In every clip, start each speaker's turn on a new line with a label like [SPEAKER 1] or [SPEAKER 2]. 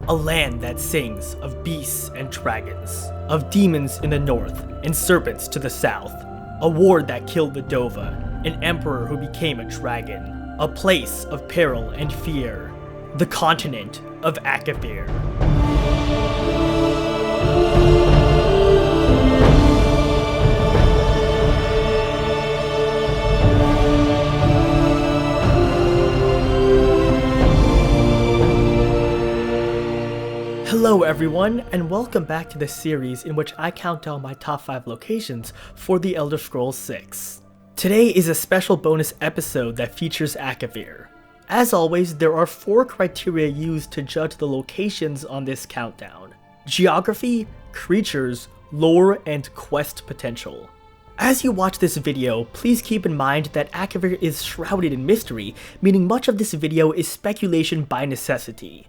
[SPEAKER 1] A land that sings of beasts and dragons, of demons in the north and serpents to the south. A war that killed the Dova, an emperor who became a dragon. A place of peril and fear. The continent of Akavir. Hello everyone, and welcome back to the series in which I count down my top 5 locations for The Elder Scrolls 6. Today is a special bonus episode that features Akavir. As always, there are 4 criteria used to judge the locations on this countdown: geography, creatures, lore, and quest potential. As you watch this video, please keep in mind that Akavir is shrouded in mystery, meaning much of this video is speculation by necessity.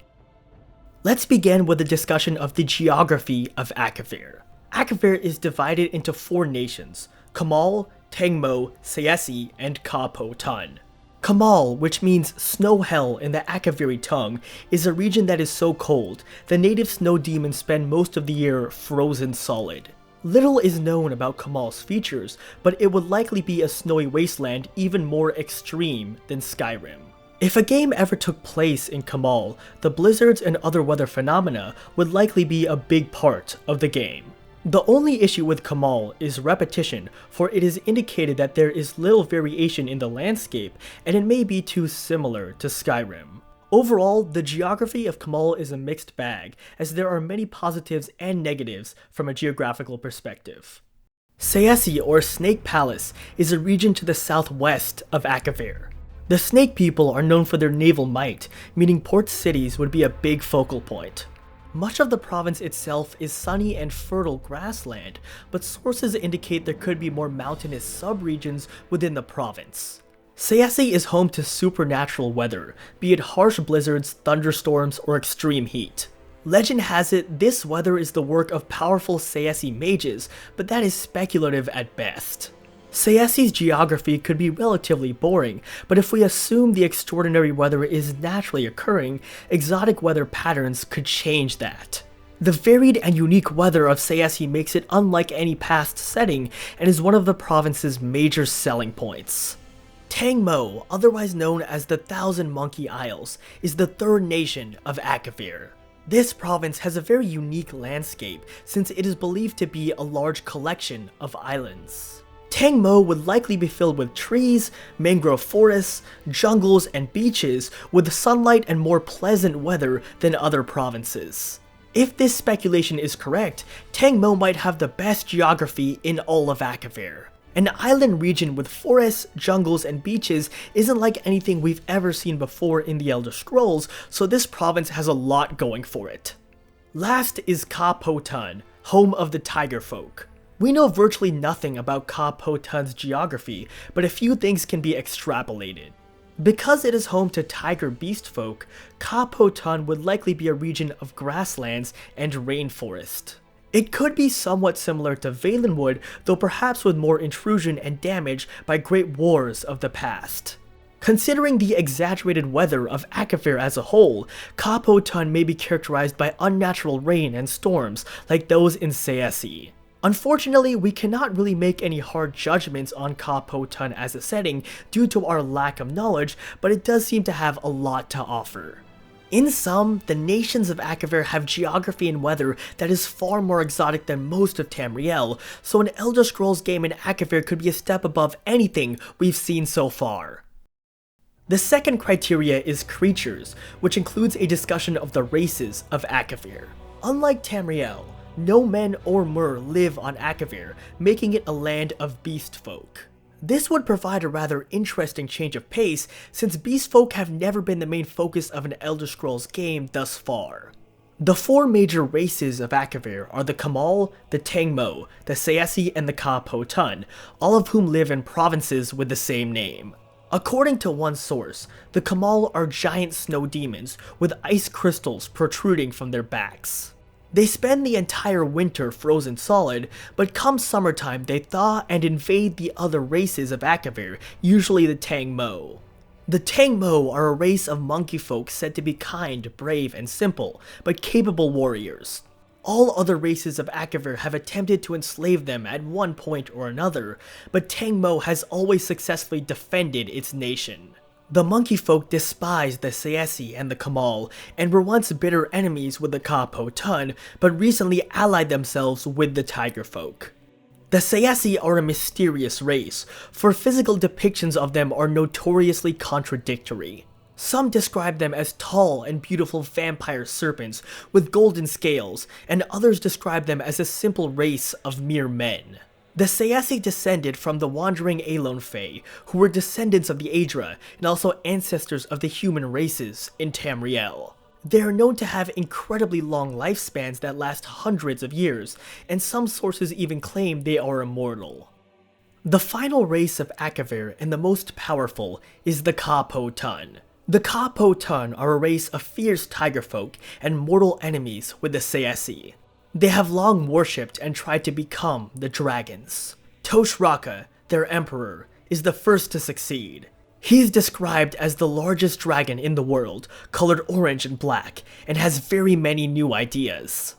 [SPEAKER 1] Let's begin with a discussion of the geography of Akavir. Akavir is divided into 4 nations: Khammal, Tangmo, Sayesi, and Ka-Po-Tun. Khammal, which means snow hell in the Akaviri tongue, is a region that is so cold, the native snow demons spend most of the year frozen solid. Little is known about Khammal's features, but it would likely be a snowy wasteland even more extreme than Skyrim. If a game ever took place in Khammal, the blizzards and other weather phenomena would likely be a big part of the game. The only issue with Khammal is repetition, for it is indicated that there is little variation in the landscape, and it may be too similar to Skyrim. Overall, the geography of Khammal is a mixed bag, as there are many positives and negatives from a geographical perspective. Sayesi, or Snake Palace, is a region to the southwest of Akavir. The Snake People are known for their naval might, meaning port cities would be a big focal point. Much of the province itself is sunny and fertile grassland, but sources indicate there could be more mountainous subregions within the province. Sayesi is home to supernatural weather, be it harsh blizzards, thunderstorms, or extreme heat. Legend has it this weather is the work of powerful Sayesi mages, but that is speculative at best. Sayesi's geography could be relatively boring, but if we assume the extraordinary weather is naturally occurring, exotic weather patterns could change that. The varied and unique weather of Sayesi makes it unlike any past setting and is one of the province's major selling points. Tangmo, otherwise known as the Thousand Monkey Isles, is the 3rd nation of Akavir. This province has a very unique landscape since it is believed to be a large collection of islands. Tangmo would likely be filled with trees, mangrove forests, jungles, and beaches with sunlight and more pleasant weather than other provinces. If this speculation is correct, Tangmo might have the best geography in all of Akavir. An island region with forests, jungles, and beaches isn't like anything we've ever seen before in the Elder Scrolls, so this province has a lot going for it. Last is Ka-Po-Tun, home of the Tiger Folk. We know virtually nothing about Ka-Po-Tun's geography, but a few things can be extrapolated. Because it is home to tiger beast folk, Ka-Po-Tun would likely be a region of grasslands and rainforest. It could be somewhat similar to Valenwood, though perhaps with more intrusion and damage by great wars of the past. Considering the exaggerated weather of Akavir as a whole, Ka-Po-Tun may be characterized by unnatural rain and storms like those in Sayesi. Unfortunately, we cannot really make any hard judgments on Ka-Po-Tun as a setting due to our lack of knowledge, but it does seem to have a lot to offer. In sum, the nations of Akavir have geography and weather that is far more exotic than most of Tamriel, so an Elder Scrolls game in Akavir could be a step above anything we've seen so far. The second criteria is creatures, which includes a discussion of the races of Akavir. Unlike Tamriel, no men or mer live on Akavir, making it a land of beast folk. This would provide a rather interesting change of pace, since beast folk have never been the main focus of an Elder Scrolls game thus far. The 4 major races of Akavir are the Khammal, the Tangmo, the Sayesi, and the Ka-Po-Tun, all of whom live in provinces with the same name. According to one source, the Khammal are giant snow demons with ice crystals protruding from their backs. They spend the entire winter frozen solid, but come summertime they thaw and invade the other races of Akavir, usually the Tangmo. The Tangmo are a race of monkey folk said to be kind, brave, and simple, but capable warriors. All other races of Akavir have attempted to enslave them at one point or another, but Tangmo has always successfully defended its nation. The monkey folk despised the Sayesi and the Kamal, and were once bitter enemies with the Ka Po Tun, but recently allied themselves with the tiger folk. The Sayesi are a mysterious race, for physical depictions of them are notoriously contradictory. Some describe them as tall and beautiful vampire serpents with golden scales, and others describe them as a simple race of mere men. The Sayesi descended from the wandering Aelon Fae, who were descendants of the Aedra and also ancestors of the human races in Tamriel. They are known to have incredibly long lifespans that last hundreds of years, and some sources even claim they are immortal. The final race of Akavir, and the most powerful, is the Ka Po Tun. The Ka Po Tun are a race of fierce tiger folk and mortal enemies with the Sayesi. They have long worshipped and tried to become the dragons. Toshraka, their emperor, is the first to succeed. He is described as the largest dragon in the world, colored orange and black, and has very many new ideas.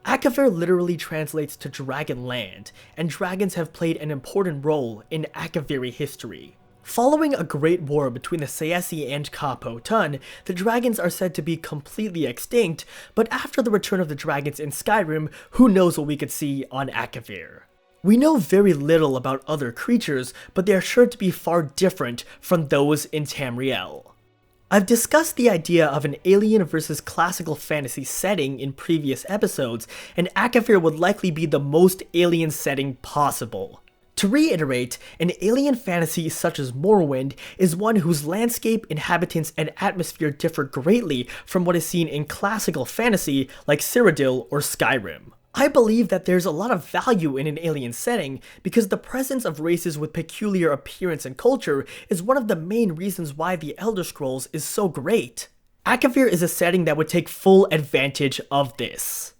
[SPEAKER 1] Akavir literally translates to Dragon Land, and dragons have played an important role in Akaviri history. Following a great war between the Sayesi and Ka Po Tun, the dragons are said to be completely extinct, but after the return of the dragons in Skyrim, who knows what we could see on Akavir. We know very little about other creatures, but they are sure to be far different from those in Tamriel. I've discussed the idea of an alien versus classical fantasy setting in previous episodes, and Akavir would likely be the most alien setting possible. To reiterate, an alien fantasy such as Morrowind is one whose landscape, inhabitants, and atmosphere differ greatly from what is seen in classical fantasy like Cyrodiil or Skyrim. I believe that there's a lot of value in an alien setting because the presence of races with peculiar appearance and culture is one of the main reasons why the Elder Scrolls is so great. Akavir is a setting that would take full advantage of this.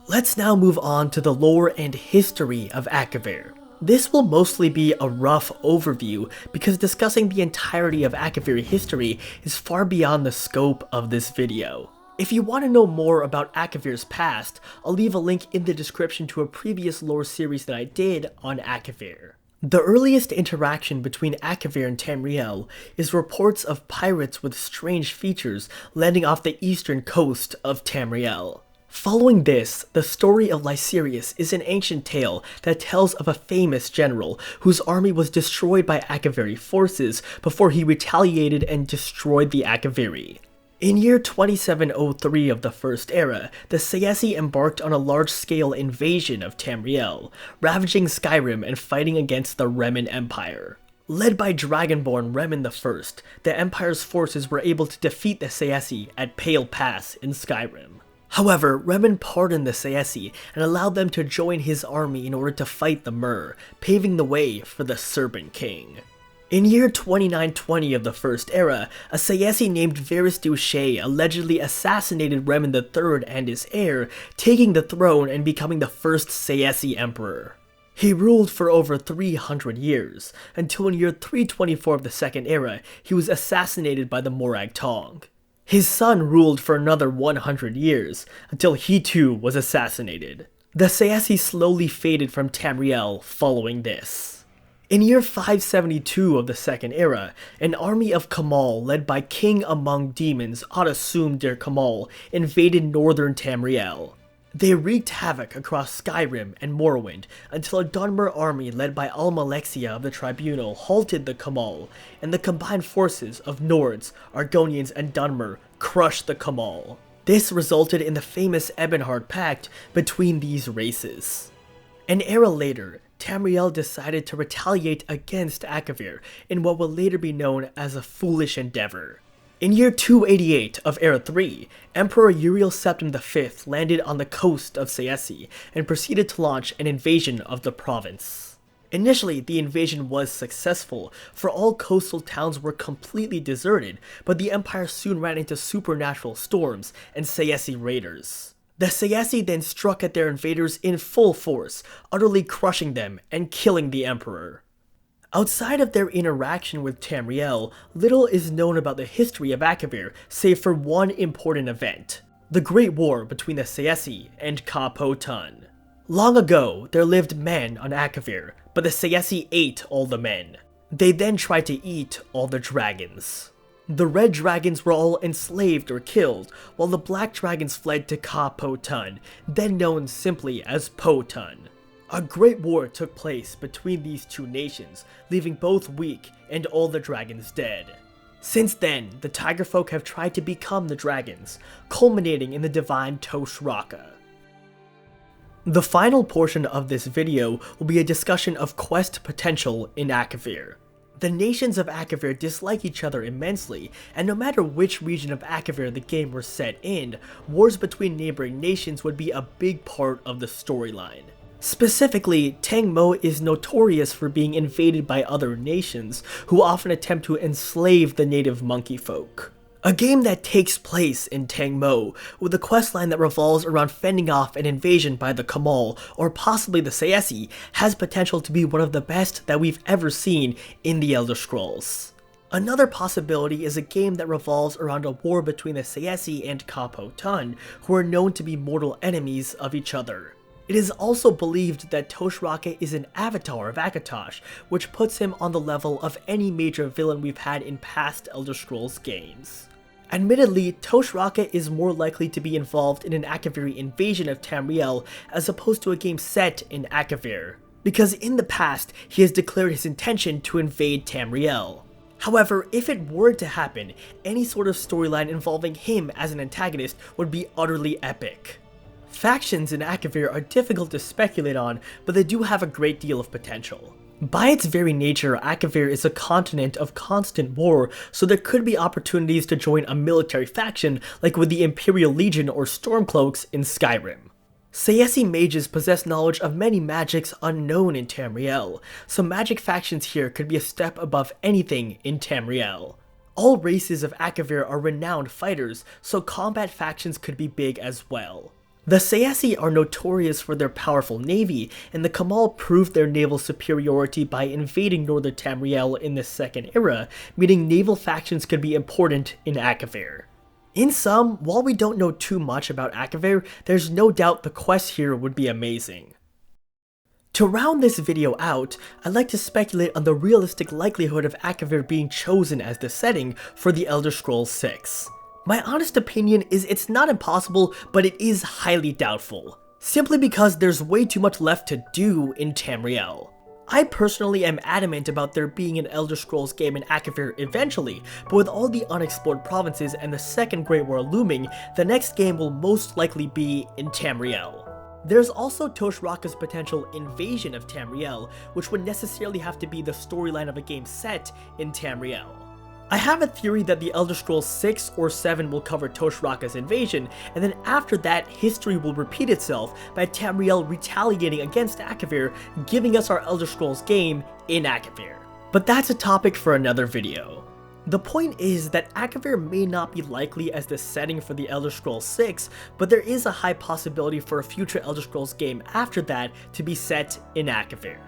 [SPEAKER 1] Let's now move on to the lore and history of Akavir. This will mostly be a rough overview because discussing the entirety of Akavir history is far beyond the scope of this video. If you want to know more about Akavir's past, I'll leave a link in the description to a previous lore series that I did on Akavir. The earliest interaction between Akavir and Tamriel is reports of pirates with strange features landing off the eastern coast of Tamriel. Following this, the story of Lysirius is an ancient tale that tells of a famous general whose army was destroyed by Akaviri forces before he retaliated and destroyed the Akaviri. In year 2703 of the First Era, the Sayesi embarked on a large-scale invasion of Tamriel, ravaging Skyrim and fighting against the Remen Empire. Led by Dragonborn Remen I, the Empire's forces were able to defeat the Sayesi at Pale Pass in Skyrim. However, Remen pardoned the Sayesi and allowed them to join his army in order to fight the Mer, paving the way for the Serpent King. In year 2920 of the First Era, a Sayesi named Varys Duché allegedly assassinated Remen III and his heir, taking the throne and becoming the first Sayesi emperor. He ruled for over 300 years, until in year 324 of the Second Era, he was assassinated by the Morag Tong. His son ruled for another 100 years, until he too was assassinated. The Sayesi slowly faded from Tamriel following this. In year 572 of the Second Era, an army of Kamal led by King Among Demons Atasum der Kamal invaded northern Tamriel. They wreaked havoc across Skyrim and Morrowind until a Dunmer army led by Almalexia of the Tribunal halted the Kamal, and the combined forces of Nords, Argonians, and Dunmer crushed the Kamal. This resulted in the famous Ebonheart Pact between these races. An era later, Tamriel decided to retaliate against Akavir in what will later be known as a foolish endeavor. In year 288 of Era 3, Emperor Uriel Septim V landed on the coast of Sayesi and proceeded to launch an invasion of the province. Initially, the invasion was successful, for all coastal towns were completely deserted, but the Empire soon ran into supernatural storms and Sayesi raiders. The Sayesi then struck at their invaders in full force, utterly crushing them and killing the Emperor. Outside of their interaction with Tamriel, little is known about the history of Akavir, save for one important event: the Great War between the Sayesi and Ka-Po-Tun. Long ago, there lived men on Akavir, but the Sayesi ate all the men. They then tried to eat all the dragons. The red dragons were all enslaved or killed, while the black dragons fled to Ka-Po-Tun, then known simply as Po-Tun. A great war took place between these two nations, leaving both weak and all the dragons dead. Since then, the Tiger folk have tried to become the dragons, culminating in the divine Tosh-Raka. The final portion of this video will be a discussion of quest potential in Akavir. The nations of Akavir dislike each other immensely, and no matter which region of Akavir the game were set in, wars between neighboring nations would be a big part of the storyline. Specifically, Tang Mo is notorious for being invaded by other nations, who often attempt to enslave the native monkey folk. A game that takes place in Tang Mo, with a questline that revolves around fending off an invasion by the Kamal, or possibly the Sayesi, has potential to be one of the best that we've ever seen in the Elder Scrolls. Another possibility is a game that revolves around a war between the Sayesi and Ka-Po-Tun, who are known to be mortal enemies of each other. It is also believed that Tosh-Raka is an avatar of Akatosh, which puts him on the level of any major villain we've had in past Elder Scrolls games. Admittedly, Tosh-Raka is more likely to be involved in an Akaviri invasion of Tamriel as opposed to a game set in Akavir, because in the past he has declared his intention to invade Tamriel. However, if it were to happen, any sort of storyline involving him as an antagonist would be utterly epic. Factions in Akavir are difficult to speculate on, but they do have a great deal of potential. By its very nature, Akavir is a continent of constant war, so there could be opportunities to join a military faction like with the Imperial Legion or Stormcloaks in Skyrim. Sayesi mages possess knowledge of many magics unknown in Tamriel, so magic factions here could be a step above anything in Tamriel. All races of Akavir are renowned fighters, so combat factions could be big as well. The Sayesi are notorious for their powerful navy, and the Kamal proved their naval superiority by invading northern Tamriel in the Second Era, meaning naval factions could be important in Akavir. In sum, while we don't know too much about Akavir, there's no doubt the quests here would be amazing. To round this video out, I'd like to speculate on the realistic likelihood of Akavir being chosen as the setting for the Elder Scrolls VI. My honest opinion is it's not impossible, but it is highly doubtful, simply because there's way too much left to do in Tamriel. I personally am adamant about there being an Elder Scrolls game in Akavir eventually, but with all the unexplored provinces and the Second Great War looming, the next game will most likely be in Tamriel. There's also Tosh-Raka's potential invasion of Tamriel, which would necessarily have to be the storyline of a game set in Tamriel. I have a theory that the Elder Scrolls VI or VII will cover Tosh-Raka's invasion, and then after that, history will repeat itself by Tamriel retaliating against Akavir, giving us our Elder Scrolls game in Akavir. But that's a topic for another video. The point is that Akavir may not be likely as the setting for the Elder Scrolls VI, but there is a high possibility for a future Elder Scrolls game after that to be set in Akavir.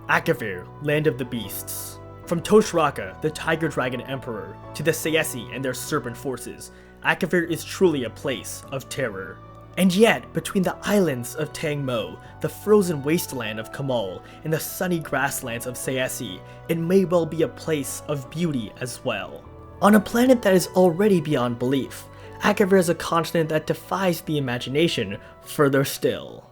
[SPEAKER 1] Akavir, Land of the Beasts. From Tosh-Raka, the Tiger Dragon Emperor, to the Sayesi and their serpent forces, Akavir is truly a place of terror. And yet, between the islands of Tang Mo, the frozen wasteland of Kamal, and the sunny grasslands of Sayesi, it may well be a place of beauty as well. On a planet that is already beyond belief, Akavir is a continent that defies the imagination further still.